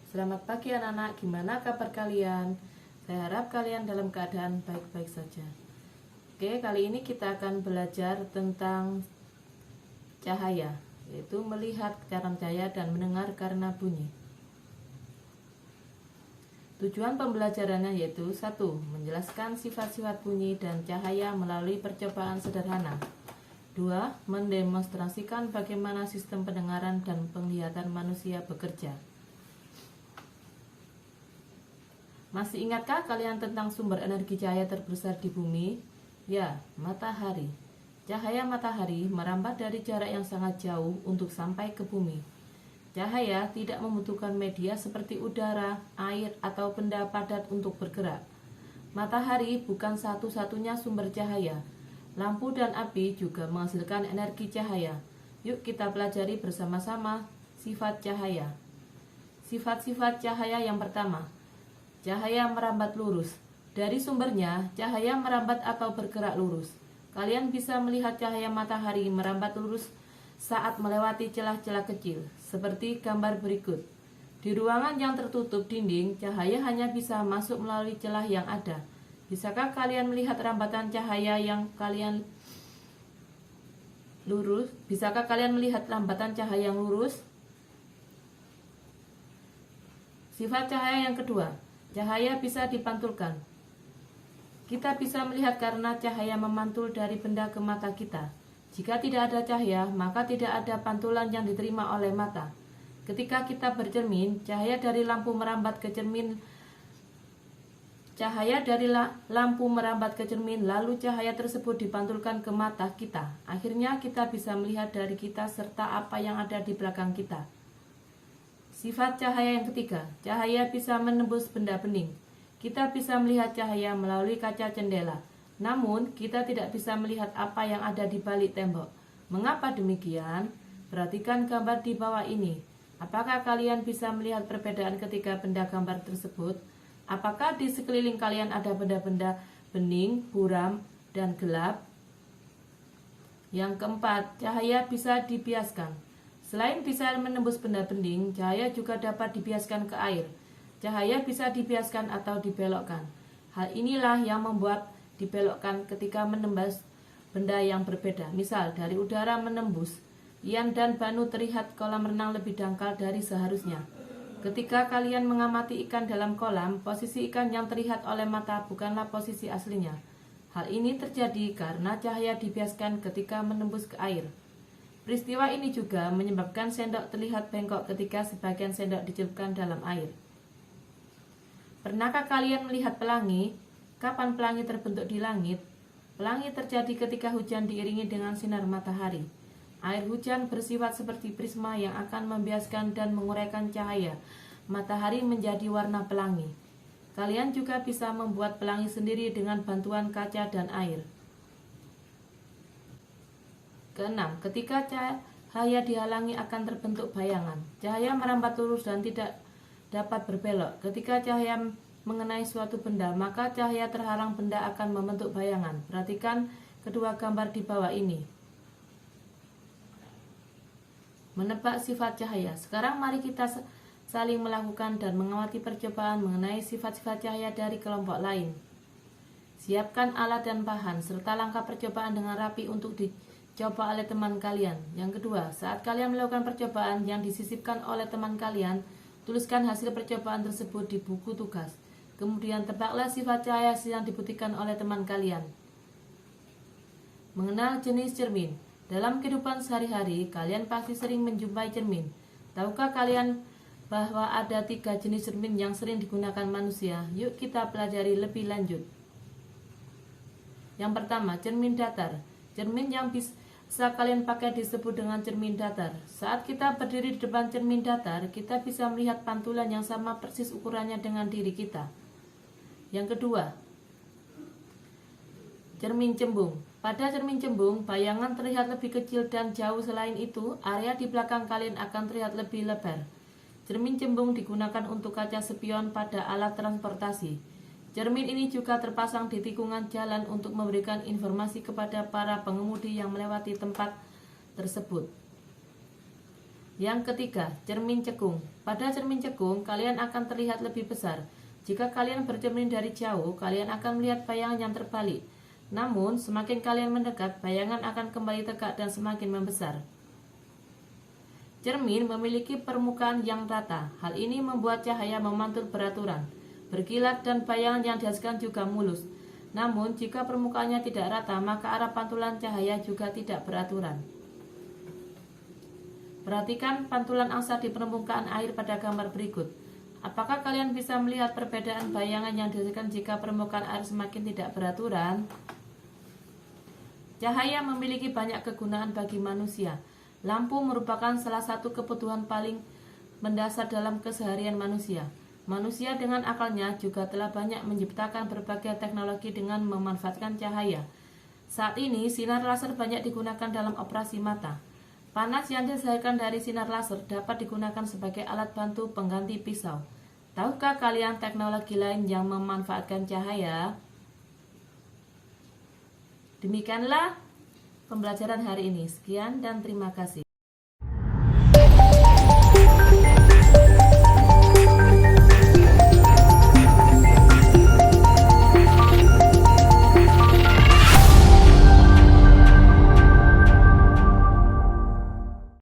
Selamat pagi anak-anak, gimana kabar kalian? Saya harap kalian dalam keadaan baik-baik saja. Oke, kali ini kita akan belajar tentang cahaya, yaitu melihat karena cahaya dan mendengar karena bunyi. Tujuan pembelajarannya yaitu 1. Menjelaskan sifat-sifat bunyi dan cahaya melalui percobaan sederhana. 2. Mendemonstrasikan bagaimana sistem pendengaran dan penglihatan manusia bekerja. Masih ingatkah kalian tentang sumber energi cahaya terbesar di bumi? Ya, matahari. Cahaya matahari merambat dari jarak yang sangat jauh untuk sampai ke bumi. Cahaya tidak membutuhkan media seperti udara, air, atau benda padat untuk bergerak. Matahari bukan satu-satunya sumber cahaya. Lampu dan api juga menghasilkan energi cahaya. Yuk kita pelajari bersama-sama sifat cahaya. Sifat-sifat cahaya yang pertama, cahaya merambat lurus. Dari sumbernya, cahaya merambat atau bergerak lurus. Kalian bisa melihat cahaya matahari merambat lurus saat melewati celah-celah kecil, seperti gambar berikut. Di ruangan yang tertutup dinding, cahaya hanya bisa masuk melalui celah yang ada. Bisakah kalian melihat rambatan cahaya yang lurus? Bisakah kalian melihat rambatan cahaya yang lurus? Sifat cahaya yang kedua, cahaya bisa dipantulkan. Kita bisa melihat karena cahaya memantul dari benda ke mata kita. Jika tidak ada cahaya, maka tidak ada pantulan yang diterima oleh mata. Ketika kita bercermin, cahaya dari lampu merambat ke cermin. Lalu cahaya tersebut dipantulkan ke mata kita. Akhirnya kita bisa melihat dari kita serta apa yang ada di belakang kita. Sifat cahaya yang ketiga, cahaya bisa menembus benda bening. Kita bisa melihat cahaya melalui kaca jendela, namun kita tidak bisa melihat apa yang ada di balik tembok. Mengapa demikian? Perhatikan gambar di bawah ini. Apakah kalian bisa melihat perbedaan ketika benda gambar tersebut? Apakah di sekeliling kalian ada benda-benda bening, buram, dan gelap? Yang keempat, cahaya bisa dibiaskan. Selain bisa menembus benda bening, cahaya juga dapat dibiaskan ke air. Cahaya bisa dibiaskan atau dibelokkan. Hal inilah yang membuat dibelokkan ketika menembus benda yang berbeda. Misal, dari udara menembus, Ian dan Banu terlihat kolam renang lebih dangkal dari seharusnya. Ketika kalian mengamati ikan dalam kolam, posisi ikan yang terlihat oleh mata bukanlah posisi aslinya. Hal ini terjadi karena cahaya dibiaskan ketika menembus ke air. Peristiwa ini juga menyebabkan sendok terlihat bengkok ketika sebagian sendok dicelupkan dalam air. Pernahkah kalian melihat pelangi? Kapan pelangi terbentuk di langit? Pelangi terjadi ketika hujan diiringi dengan sinar matahari. Air hujan bersifat seperti prisma yang akan membiaskan dan menguraikan cahaya matahari menjadi warna pelangi. Kalian juga bisa membuat pelangi sendiri dengan bantuan kaca dan air. Keenam, ketika cahaya dihalangi akan terbentuk bayangan. Cahaya merambat lurus dan tidak dapat berbelok. Ketika cahaya mengenai suatu benda, maka cahaya terhalang benda akan membentuk bayangan. Perhatikan kedua gambar di bawah ini. Menebak sifat cahaya. Sekarang mari kita saling melakukan dan mengamati percobaan mengenai sifat-sifat cahaya dari kelompok lain. Siapkan alat dan bahan serta langkah percobaan dengan rapi untuk dicoba oleh teman kalian. Yang kedua, saat kalian melakukan percobaan yang disisipkan oleh teman kalian, tuliskan hasil percobaan tersebut di buku tugas. Kemudian tebaklah sifat cahaya yang dibuktikan oleh teman kalian. Mengenal jenis cermin. Dalam kehidupan sehari-hari, kalian pasti sering menjumpai cermin. Tahukah kalian bahwa ada 3 jenis cermin yang sering digunakan manusia? Yuk kita pelajari lebih lanjut. Yang pertama, cermin datar. Cermin yang bisa kalian pakai disebut dengan cermin datar. Saat kita berdiri di depan cermin datar, kita bisa melihat pantulan yang sama persis ukurannya dengan diri kita. Yang kedua, cermin cembung. Pada cermin cembung, bayangan terlihat lebih kecil dan jauh. Selain itu, area di belakang kalian akan terlihat lebih lebar. Cermin cembung digunakan untuk kaca spion pada alat transportasi. Cermin ini juga terpasang di tikungan jalan untuk memberikan informasi kepada para pengemudi yang melewati tempat tersebut. Yang ketiga, cermin cekung. Pada cermin cekung, kalian akan terlihat lebih besar. Jika kalian bercermin dari jauh, kalian akan melihat bayangan yang terbalik. Namun, semakin kalian mendekat, bayangan akan kembali tegak dan semakin membesar. Cermin memiliki permukaan yang rata. Hal ini membuat cahaya memantul beraturan, berkilat, dan bayangan yang dihasilkan juga mulus. Namun, jika permukaannya tidak rata, maka arah pantulan cahaya juga tidak beraturan. Perhatikan pantulan angsa di permukaan air pada gambar berikut. Apakah kalian bisa melihat perbedaan bayangan yang dihasilkan jika permukaan air semakin tidak beraturan? Cahaya memiliki banyak kegunaan bagi manusia. Lampu merupakan salah satu kebutuhan paling mendasar dalam keseharian manusia. Manusia dengan akalnya juga telah banyak menciptakan berbagai teknologi dengan memanfaatkan cahaya. Saat ini, sinar laser banyak digunakan dalam operasi mata. Panas yang dihasilkan dari sinar laser dapat digunakan sebagai alat bantu pengganti pisau. Tahukah kalian teknologi lain yang memanfaatkan cahaya? Demikianlah pembelajaran hari ini. Sekian dan terima kasih.